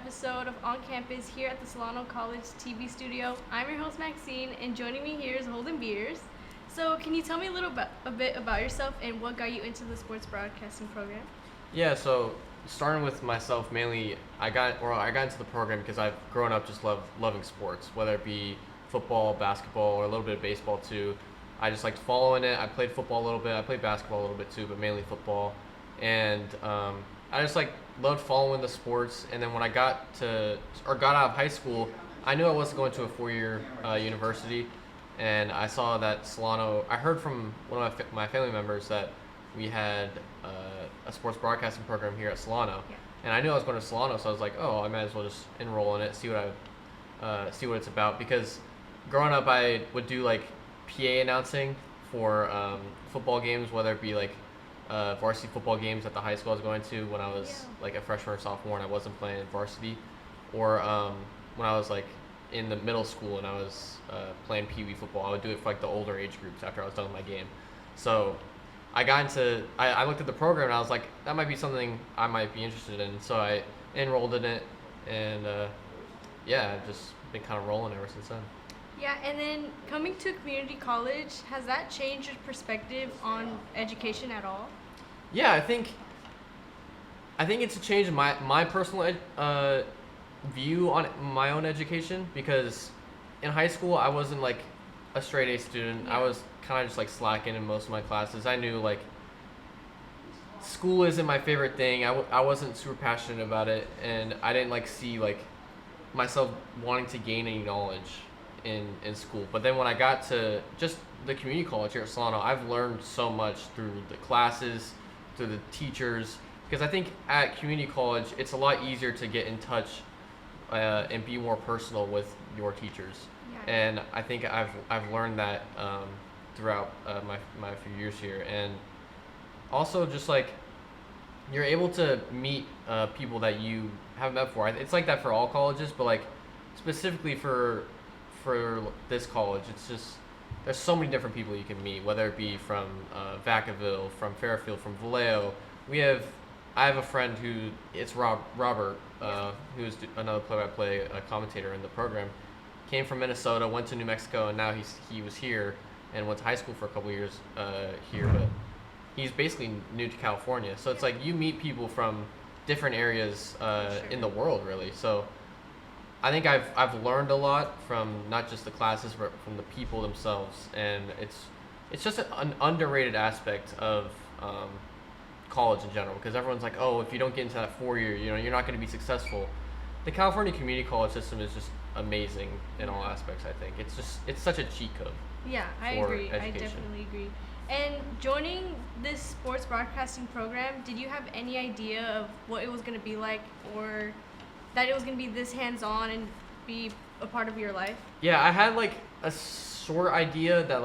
episode of On Campus here at the Solano College TV studio. I'm your host Maxine, and joining me here is Holden Beers. So, can you tell me a bit about yourself and what got you into the sports broadcasting program? Yeah, so starting with myself mainly, I got into the program because I've grown up just loving sports, whether it be football, basketball, or a little bit of baseball too. I just liked following it. I played football a little bit. I played basketball a little bit too, but mainly football. And I just loved following the sports. And then when I got out of high school, I knew I wasn't going to a four-year university. And I saw that Solano. I heard from one of my family members that we had a sports broadcasting program here at Solano. Yeah. And I knew I was going to Solano, so I was like, oh, I might as well just enroll in it, see what it's about. Because growing up, I would do PA announcing for football games, whether it be varsity football games at the high school I was going to when I was a freshman or sophomore and I wasn't playing varsity, or when I was in the middle school and I was playing Pee Wee football. I would do it for the older age groups after I was done with my game. So I looked at the program and I was like, that might be something I might be interested in. So I enrolled in it, and I've just been kind of rolling ever since then. Yeah, and then coming to a community college, has that changed your perspective on education at all? Yeah, I think it's a change in my personal view on my own education, because in high school I wasn't a straight A student. Yeah. I was kind of just slacking in most of my classes. I knew school isn't my favorite thing. I wasn't super passionate about it, and I didn't see myself wanting to gain any knowledge in school. But then when I got to just the community college here at Solano, I've learned so much through the classes, through the teachers, because I think at community college it's a lot easier to get in touch and be more personal with your teachers. Yeah. And I think I've learned that throughout my few years here. And also just you're able to meet people that you haven't met before. It's like that for all colleges, but specifically for this college, it's just there's so many different people you can meet, whether it be from Vacaville, from Fairfield, from Vallejo. I have a friend it's Robert, who's another play-by-play commentator in the program. Came from Minnesota, went to New Mexico, and now he was here and went to high school for a couple years here, but he's basically new to California. So it's you meet people from different areas in the world, really. So I think I've learned a lot from not just the classes, but from the people themselves, and it's just an underrated aspect of college in general, because everyone's like, oh, if you don't get into that 4 year, you're not going to be successful. The California community college system is just amazing in all aspects. I think it's such a cheat code. Yeah, I agree. I definitely agree. And joining this sports broadcasting program, did you have any idea of what it was going to be like, or that it was going to be this hands-on and be a part of your life? Yeah, I had a short idea that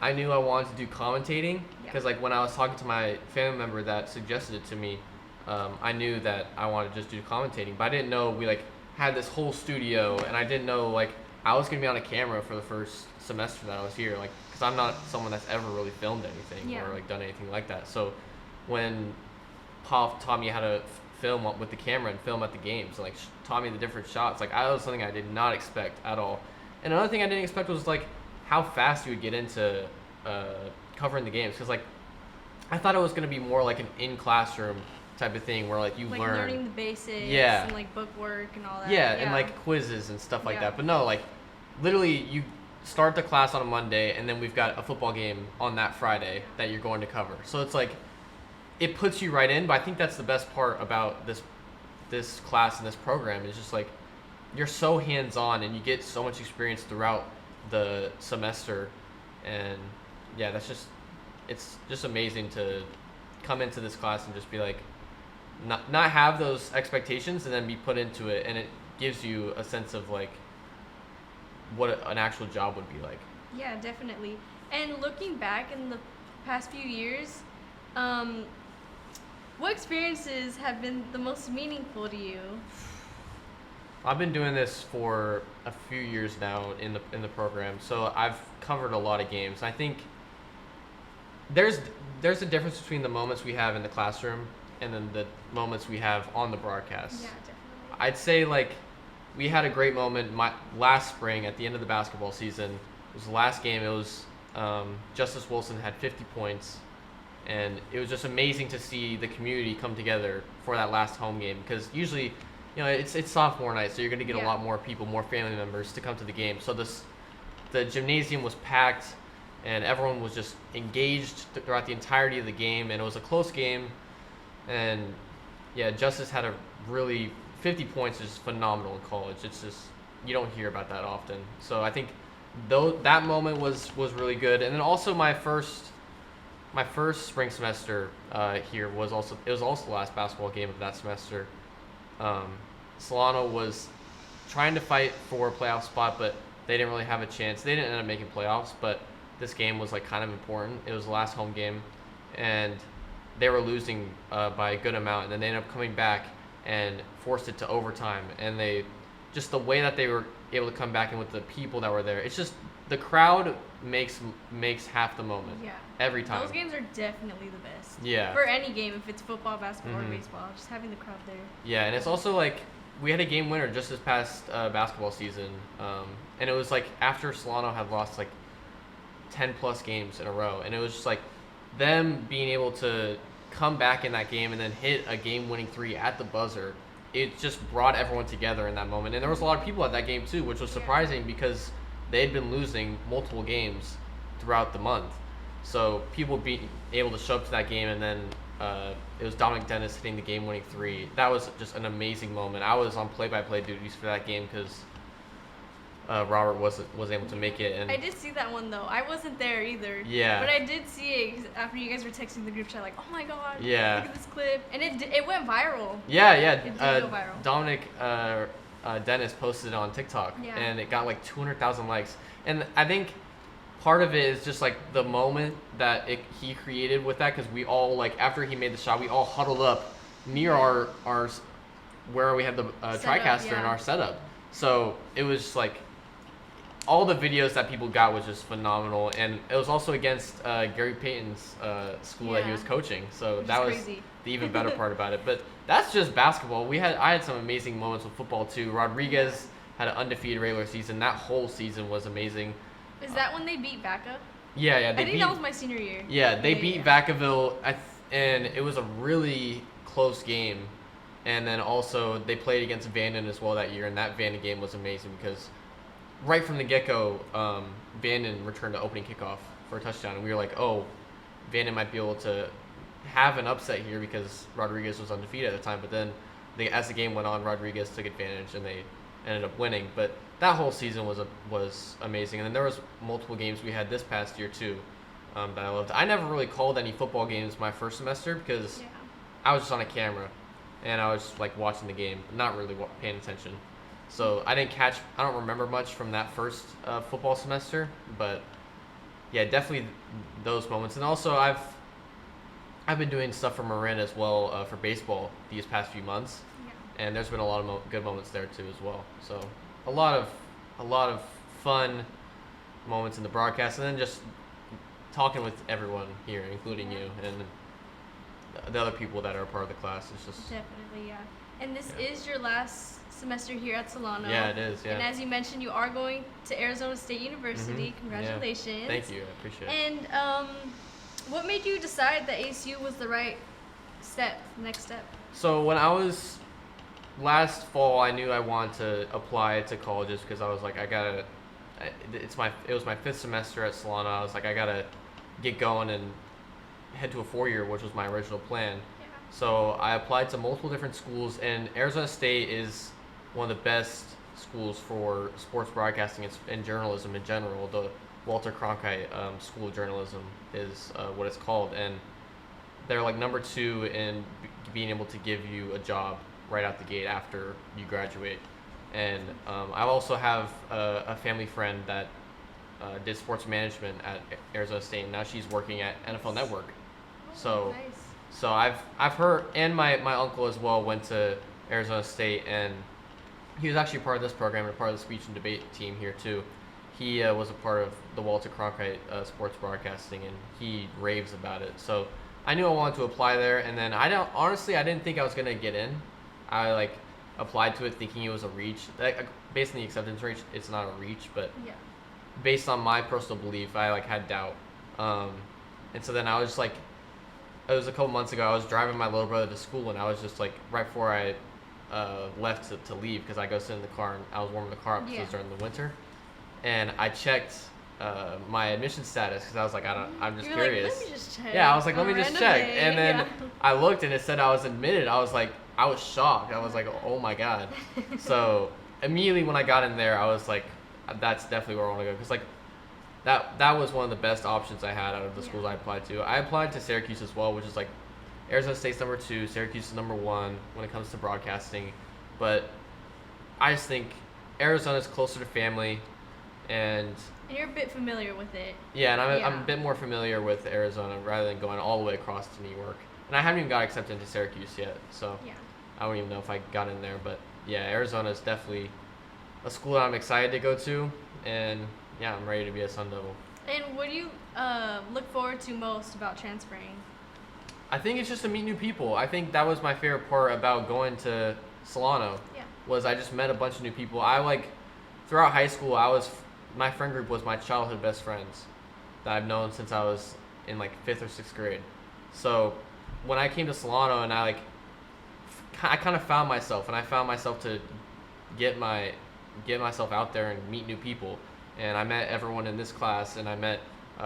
I knew I wanted to do commentating, because when I was talking to my family member that suggested it to me, I knew that I wanted to just do commentating, but I didn't know we had this whole studio, and I didn't know I was gonna be on a camera for the first semester that I was here, because I'm not someone that's ever really filmed anything or done anything like that. So when Paul taught me how to film with the camera and film at the games, and taught me the different shots, that was something I did not expect at all. And another thing I didn't expect was how fast you would get into covering the games, because I thought it was going to be more an in-classroom type of thing where you learn learning the basics and book work and all that. And quizzes and stuff like that. But no, literally you start the class on a Monday, and then we've got a football game on that Friday that you're going to cover. So it's it puts you right in. But I think that's the best part about this class and this program is just you're so hands-on, and you get so much experience throughout the semester. And it's just amazing to come into this class and just be not have those expectations, and then be put into it, and it gives you a sense of what an actual job would be like. Yeah, definitely. And looking back in the past few years, what experiences have been the most meaningful to you? I've been doing this for a few years now in the program, so I've covered a lot of games. I think there's a difference between the moments we have in the classroom and then the moments we have on the broadcast. Yeah, definitely. I'd say like we had a great moment last spring at the end of the basketball season. It was the last game. It was Justice Wilson had 50 points, and it was just amazing to see the community come together for that last home game, because usually, it's sophomore night, so you're going to get a lot more people, more family members to come to the game. So the gymnasium was packed, and everyone was just engaged throughout the entirety of the game, and it was a close game. And yeah, Justice had a really 50 points is phenomenal in college. It's just, you don't hear about that often. So I think that moment was really good. And then also my first spring semester here was also the last basketball game of that semester. Solano was trying to fight for a playoff spot, but they didn't really have a chance. They didn't end up making playoffs, but this game was like kind of important. It was the last home game, and they were losing by a good amount, and then they ended up coming back and forced it to overtime. And the way that they were able to come back, and with the people that were there, it's just the crowd makes half the moment. Yeah. Every time. Those games are definitely the best. Yeah. For any game, if it's football, basketball, or baseball, just having the crowd there. Yeah, and it's also like we had a game winner just this past basketball season, and it was like after Solano had lost like 10 plus games in a row, and it was just like them being able to come back in that game and then hit a game-winning 3 at the buzzer. It just brought everyone together in that moment, and there was a lot of people at that game too, which was surprising because they had been losing multiple games throughout the month. So people being able to show up to that game, and then it was Dominic Dennis hitting the game-winning 3. That was just an amazing moment. I was on play-by-play duties for that game because Robert was able to make it. And I did see that one though. I wasn't there either. Yeah. But I did see it after you guys were texting the group chat, like, oh my god, yeah, look at this clip, and it went viral. Yeah. It did go viral. Dominic Dennis posted it on TikTok, and it got like 200,000 likes. And I think part of it is just like the moment that he created with that, because we all, like, after he made the shot, we all huddled up near our where we had the TriCaster in our setup. So it was just like all the videos that people got was just phenomenal, and it was also against Gary Payton's school that he was coaching. So that was crazy. The even better part about it. But that's just basketball. I had some amazing moments with football too. Rodriguez had an undefeated regular season. That whole season was amazing. Is that when they beat Vaca? Yeah. I think that was my senior year. Yeah, they beat Vacaville, and it was a really close game. And then also they played against Vanden as well that year, and that Vanden game was amazing because right from the get-go, Vanden returned the opening kickoff for a touchdown, and we were like, oh, Vanden might be able to have an upset here because Rodriguez was undefeated at the time. But then as the game went on, Rodriguez took advantage, and they ended up winning. But that whole season was amazing. And then there was multiple games we had this past year too that I loved. I never really called any football games my first semester because I was just on a camera, and I was just like watching the game, not really paying attention. So I don't remember much from that first football semester, but yeah, definitely those moments. And also I've been doing stuff for Marin as well for baseball these past few months, and there's been a lot of good moments there too as well. So a lot of fun moments in the broadcast, and then just talking with everyone here, including you and the other people that are a part of the class. It's just definitely, yeah. And this is your last semester here at Solano. Yeah, it is. Yeah. And as you mentioned, you are going to Arizona State University. Congratulations. Yeah. Thank you. I appreciate it. And what made you decide that ASU was the right next step? So when I was last fall, I knew I wanted to apply to colleges because I was like, it was my 5th semester at Solano. I was like, I gotta get going and head to a 4-year, which was my original plan. So I applied to multiple different schools, and Arizona State is one of the best schools for sports broadcasting and journalism in general. The Walter Cronkite School of Journalism is what it's called, and they're like number 2 in being able to give you a job right out the gate after you graduate. And I also have a family friend that did sports management at Arizona State, and now she's working at NFL Network. So nice. So I've heard, and my uncle as well went to Arizona State, and he was actually part of this program and part of the speech and debate team here too. He was a part of the Walter Cronkite sports broadcasting, and he raves about it. So I knew I wanted to apply there, and then I didn't think I was gonna get in. I applied to it thinking it was a reach. Like, based on the acceptance rate, it's not a reach, but Yeah. based on my personal belief, I like had doubt. And so then I was just like, it was a couple months ago. I was driving my little brother to school, and I was just like, right before I left to leave, because I go sit in the car and I was warming the car up because it was during the winter, and I checked my admission status because I was like, I'm just curious. Let me just check. Yeah, I was like, let me just check, and then Yeah. I looked and it said I was admitted. I was like, I was shocked. I was like, oh my god. So immediately when I got in there, I was like, that's definitely where I want to go, because like that was one of the best options I had out of the schools I applied to. I applied to Syracuse as well, which is like Arizona State's number 2, Syracuse is number 1 when it comes to broadcasting. But I just think Arizona's closer to family, and you're a bit familiar with it. yeah, and I'm a bit more familiar with Arizona rather than going all the way across to New York. And I haven't even got accepted into Syracuse yet, so I don't even know if I got in there. But yeah, Arizona is definitely a school that I'm excited to go to, and yeah, I'm ready to be a Sun Devil. And what do you look forward to most about transferring? I think it's just to meet new people. I think that was my favorite part about going to Solano. Yeah. Was I just met a bunch of new people. Throughout high school, my friend group was my childhood best friends that I've known since I was in like 5th or 6th grade. So when I came to Solano and I kind of found myself, and I found myself to get myself out there and meet new people. And I met everyone in this class, and I met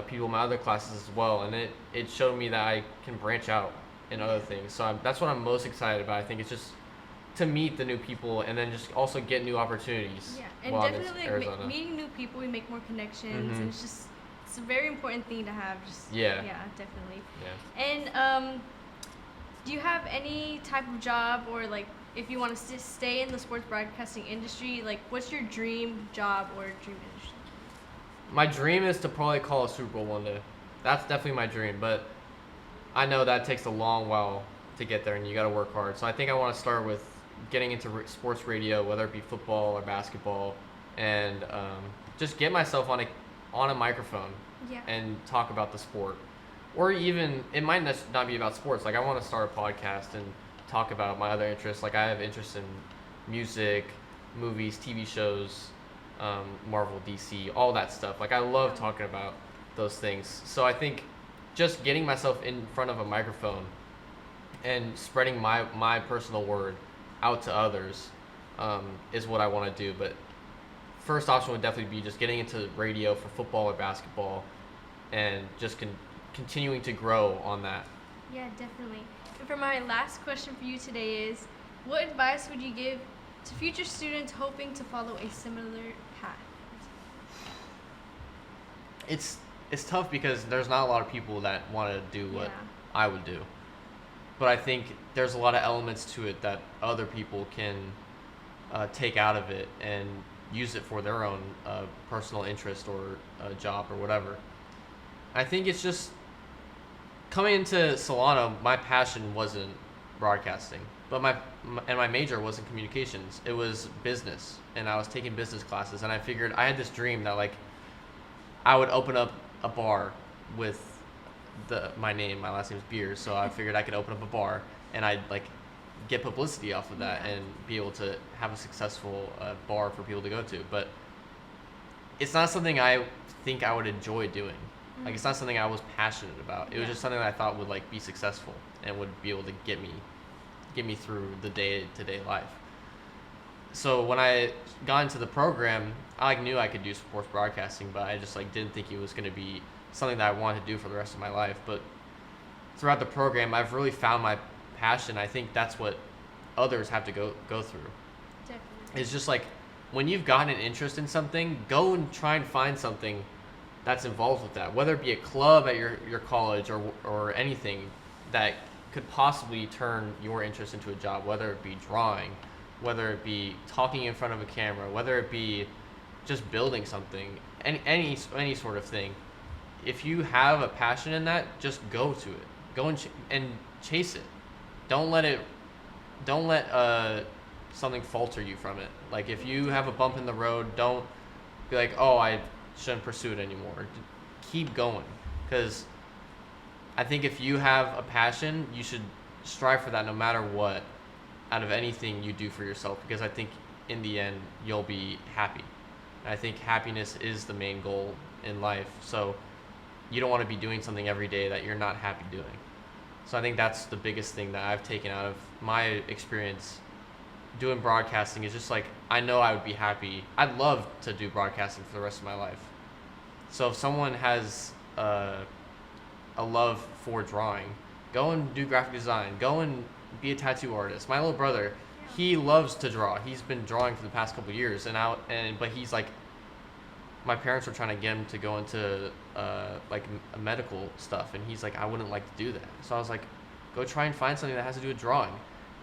people in my other classes as well, and it showed me that I can branch out in other things. So that's what I'm most excited about. I think it's just to meet the new people, and then just also get new opportunities. Yeah, and while I'm definitely in Arizona. meeting new people, we make more connections, and it's a very important thing to have. Yeah, definitely. Yeah. And do you have any type of job, or like if you want to stay in the sports broadcasting industry, like what's your dream job or dream industry? My dream is to probably call a Super Bowl one day. That's definitely my dream, but I know that takes a long while to get there, and you got to work hard. So I think I want to start with getting into sports radio, whether it be football or basketball, and just get myself on a microphone and talk about the sport. Or even, it might not be about sports. Like I want to start a podcast and talk about my other interests. Like I have interest in music, movies, TV shows, Marvel, DC, all that stuff. Like I love talking about those things. So I think just getting myself in front of a microphone and spreading my personal word out to others is what I want to do. But first option would definitely be just getting into radio for football or basketball, and just continuing to grow on that. Yeah, definitely. And for my last question for you today is, what advice would you give to future students hoping to follow a similar path? It's tough because there's not a lot of people that want to do what I would do. But I think there's a lot of elements to it that other people can take out of it and use it for their own personal interest or job or whatever. I think it's just coming into Solano, my passion wasn't broadcasting, but my major wasn't communications. It was business, and I was taking business classes, and I figured I had this dream that like I would open up a bar with my last name is Beers, so I figured I could open up a bar and I'd like get publicity off of that and be able to have a successful bar for people to go to. But it's not something I think I would enjoy doing. Like it's not something I was passionate about. It was just something that I thought would like be successful and would be able to get me through the day-to-day life. So when I got into the program, I like knew I could do sports broadcasting, but I just like didn't think it was going to be something that I wanted to do for the rest of my life. But throughout the program, I've really found my passion. I think that's what others have to go through. Definitely. It's just like when you've gotten an interest in something, go and try and find something that's involved with that, whether it be a club at your college or anything that could possibly turn your interest into a job, whether it be drawing, whether it be talking in front of a camera, whether it be just building something, any sort of thing. If you have a passion in that, just go to it. Go and chase it. Don't let something falter you from it. Like if you have a bump in the road, don't be like, oh, I shouldn't pursue it anymore. Keep going, because I think if you have a passion, you should strive for that no matter what. out of anything you do for yourself, because I think in the end you'll be happy. And I think happiness is the main goal in life. So you don't want to be doing something every day that you're not happy doing. So I think that's the biggest thing that I've taken out of my experience doing broadcasting, is just like, I know I would be happy. I'd love to do broadcasting for the rest of my life. So if someone has a love for drawing, go and do graphic design. Go and be a tattoo artist. My little brother, he loves to draw. He's been drawing for the past couple of years, but he's like, my parents were trying to get him to go into like medical stuff, and he's like, I wouldn't like to do that. So I was like, go try and find something that has to do with drawing.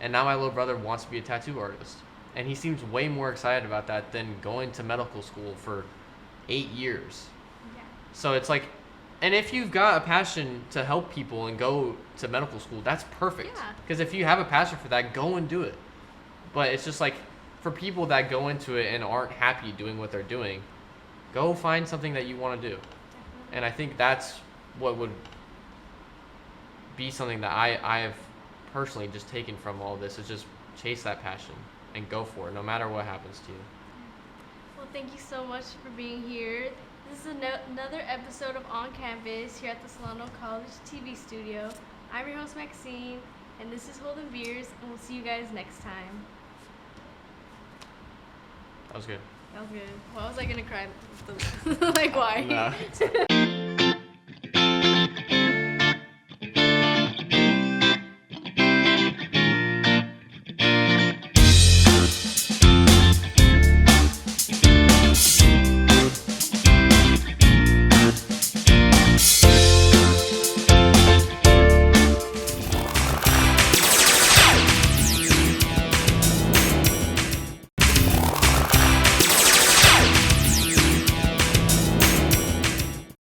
And now my little brother wants to be a tattoo artist, and he seems way more excited about that than going to medical school for 8 years. Yeah. So it's like, and if you've got a passion to help people and go to medical school, that's perfect. Yeah. Because if you have a passion for that, go and do it. But it's just like, for people that go into it and aren't happy doing what they're doing, go find something that you want to do. Definitely. And I think that's what would be something that I have personally just taken from all this, is just chase that passion and go for it, no matter what happens to you. Well, thank you so much for being here. This is another episode of On Campus here at the Solano College TV studio. I'm your host, Maxine, and this is Holden Beers, and we'll see you guys next time. That was good. That was good. Why was I gonna cry? Like, why? Nah.